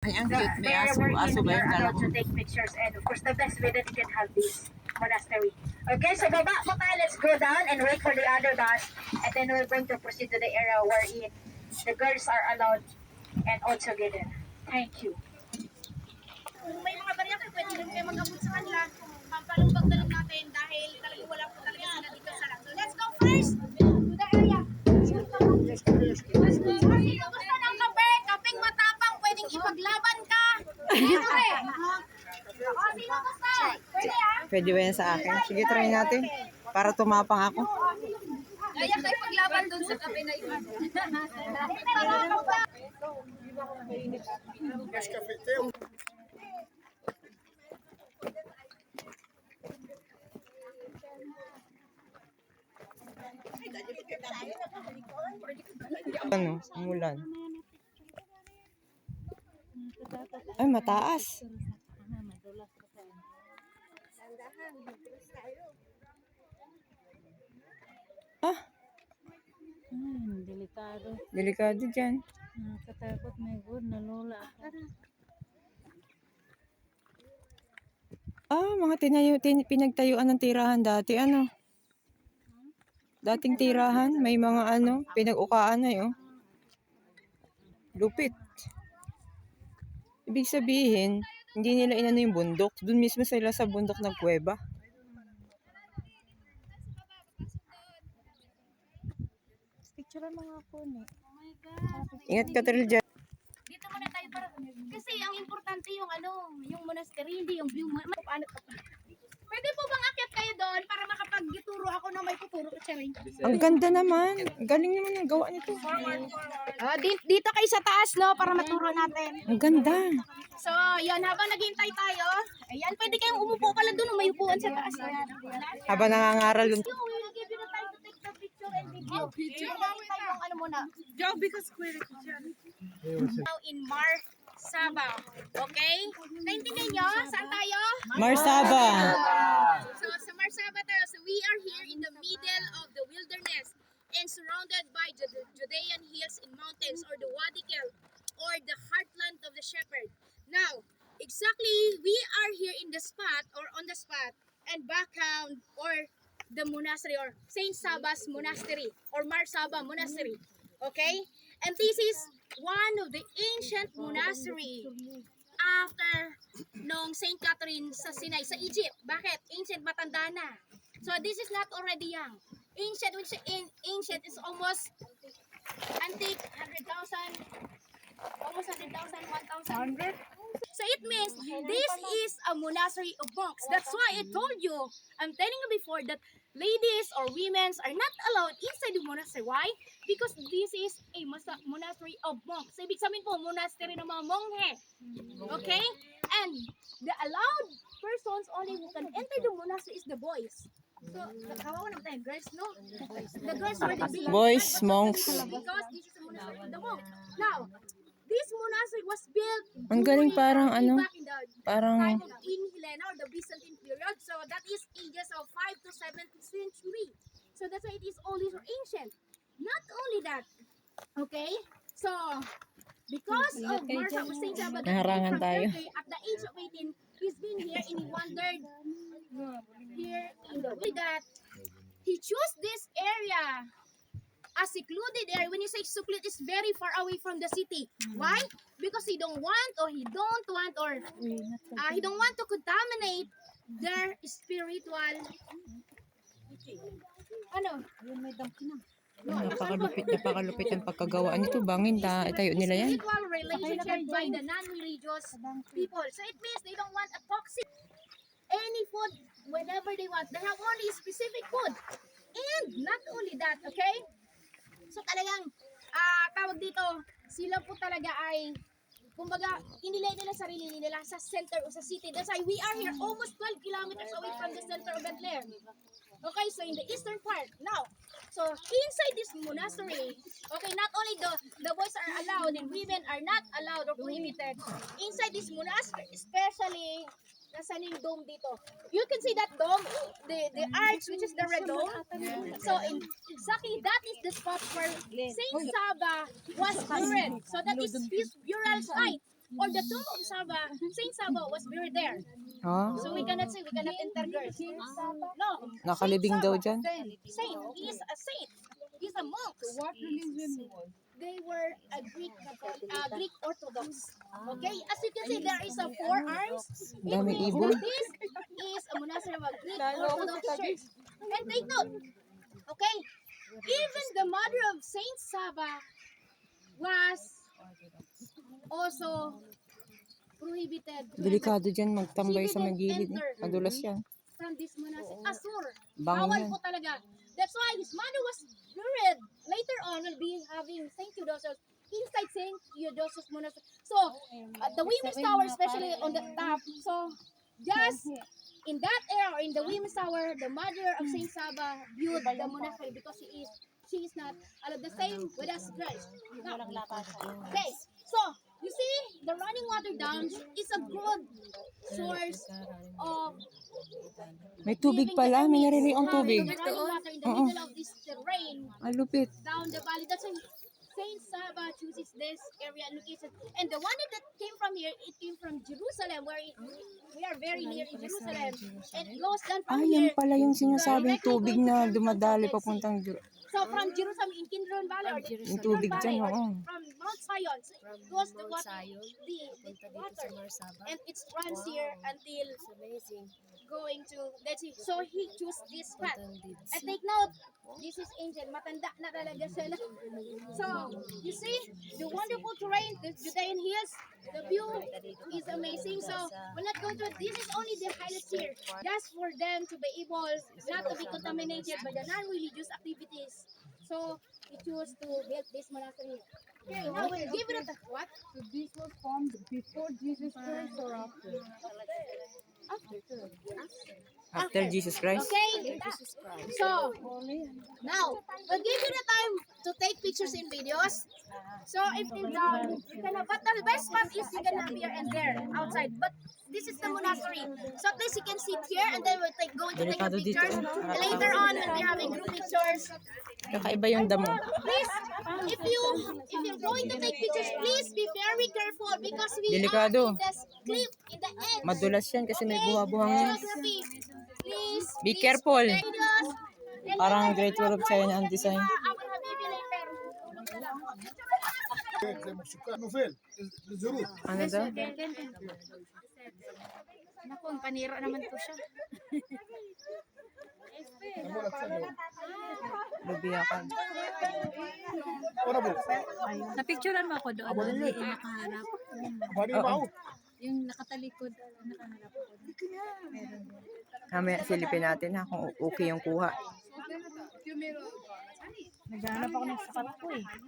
Ay, ang cute. May There aso. wherein Aso ba we yung are kala allowed ko? to take pictures, and of course the best way that you can have this monastery. Okay, so baba po tayo. Let's go down and wait for the other bus, and then we're going to proceed to the area wherein the girls are allowed and also given. Thank you. Kung may mga barya kayo, pwede rin kayo mag-abot sa kanila. Pampalumbag na lang natin dahil talaga wala po talaga sila dito sa lang. So let's go first to the area. Kamusta ng kape? Kapeng matapang, pwedeng ipaglaban ka. Dito eh. O, sino gusto? Pwede ah. Pwede ba yan sa akin? Sige, try natin. Para tumapang ako. Kaya kayo paglaban dun sa kape na yun. Ano? Umulan. Ay, mataas. Ah, Delikado. delikado dyan. Nakatakot na good, nalula ako. Ah, mga pinagtayuan ng tirahan dati. Ano? Dating tirahan. May mga ano, pinag-ukaan na yun. Lupit. Ibig sabihin, hindi nila inano yung bundok. Doon mismo sila sa bundok ng kuweba. Picture mga ako ni. Oh my God. Ingat ka, Tril, dyan. Dito muna tayo para kasi ang importante yung ano, yung monastery, hindi yung view mo. Paano ka pa? Pwede po bang akyat kayo doon para makapag-ituro ako na may tuturo ko siya rin? Ang ganda naman. Galing naman ang gawa nito. Dito kayo sa taas, no, para maturo natin. Ang ganda. So, yan, habang naghihintay tayo, ayan, pwede kayong umupo pala doon, may upuan sa taas. Habang nangangaral yung... So, we will give you the time to take the picture and video. Picture? Yung ano muna. Now in Marsaba. Okay? Naintindihan nyo? Saan tayo? Marsaba. So, sa Marsaba tayo. So, we are here in the middle of the wilderness and surrounded by the Judean hills and mountains, or the Wadi Kel, or the heartland of the shepherd. Now, exactly, we are here in the spot, or on the spot, and background, or the monastery, or Saint Saba's Monastery, or Marsaba Monastery. Okay? And this is one of the ancient monastery after nung Saint Catherine sa Sinai, sa Egypt. Bakit? Ancient, matanda na. So this is not already young. Ancient, which ancient is almost antique, 100,000, almost 100,000, 1,000. So it means this is a monastery of monks. That's why I told you, I'm telling you before that ladies or women are not allowed inside the monastery. Why? Because this is a monastery of monks. So ibig sabihin po, monastery ng mga monghe. Okay? And the allowed persons only who can enter the monastery is the boys. So, kawawa naman tayo, girls, no? The girls were the big Boys, monks. because this is a monastery of the monks. Now, this monastery was built Ang galing, parang way ano, back in the parang... time of Queen Helena, or the Byzantine period. So that is ages of 5 to 7th century. So that's why it is always ancient. Not only that, okay? So because of Martha Hussein Jabba, Naharangan from tayo. Turkey, at the age of 18, he's been here and he wandered here in the way that he chose this area, a secluded area. When you say secluded, it's very far away from the city. Why? Because he don't want he don't want to contaminate their spiritual ano? Napakalupit ang pagkagawaan nito. Bangin, itayo nila yan. Spiritual relationship by the non-religious people. So it means they don't want a toxic any food whenever they want. They have only specific food. And not only that, okay? So talagang tawag dito, sila po talaga ay kumbaga inilay nila sarili nila sa center o sa city. That's why we are here almost 12 kilometers away from the center of Bethlehem. Okay, so in the eastern part. Now, so inside this monastery, okay, not only the boys are allowed and women are not allowed or prohibited. Inside this monastery, especially nasaan yung dome dito. You can see that dome, the arch, which is the red dome. So exactly that is the spot where Saint Saba was buried. So that is his burial site. or the tomb of Saba, Saint Saba was buried there. Ha? So we cannot say, we cannot enter girls. No. Nakalibing daw dyan. Saint. He is a saint. He's a monk. What religion was? They were a Greek Orthodox. Okay, as you can see, there is a 4 arms. Dami It means ibon. that this is a monastery of a Greek Orthodox church. And take note, okay, even the mother of Saint Saba was also prohibited to Delikado dyan magtambay sa may gilid. Madulas yan. from this monastery. Asur. Bango Bawal yan. po talaga. That's why his mother was buried. Later on, will be having Saint Theodosius inside Saint Theodosius monastery. So, the women's tower, especially on the top. So, just in that era, or in the women's tower, the mother of Saint Saba viewed the monastery because she is not the same with us girls. No. Okay, so you see, the running water dam is a good source of May tubig pala. May naririnig ang tubig. the running water in the Oo. middle of this terrain Ang lupit. down the valley. That's why Saint Saba chooses this area and location. And the one that came from here, it came from Jerusalem, where we are very near in Jerusalem. And it goes down Ah, from yan here. pala yung sinasabing tubig na dumadali papuntang So from Jerusalem in Kidron Valley, or yung tubig dyan. Oo. from Mount Zion, so it goes to what the water, and it runs here until going to Dead Sea. So he chose this path. And take note, this is Angel. Matanda na talaga siya. So, you see, the wonderful terrain, the Judean hills, the view is amazing. So, we're not going to, this is only the highlights here. Just for them to be able not to be contaminated by the non-religious activities. So, we choose to build this monastery. Okay, now we'll give it a what? So this was formed before Jesus Christ or after? After Jesus Christ. Okay? So, now, we'll give you the time to take pictures and videos. So, if in doubt, you can have, but the best part is you can have here and there, outside. But this is the monastery. So, at least you can sit here and then we'll going to take your Delikado dito. pictures. And later on, we'll be having group pictures. Kakaiba yung damo. Please, if you're going to take pictures, please be very careful because we Delikado. are in the cliff, in the edge. Madulas yan kasi may buha-buhangin. Geography. Please, Be please, careful. videos. And Parang later, grade 12 China ang design. I will have baby later. Ano daw? Naku, ang panira naman po siya. Lubiyakan. Napicturean mo ako doon. Yung nakaharap. Oo. Yung nakatalikod. Nakaharap ako. Mamaya silipin natin ha kung okay yung kuha. Naghanap ako ng sapat ko eh.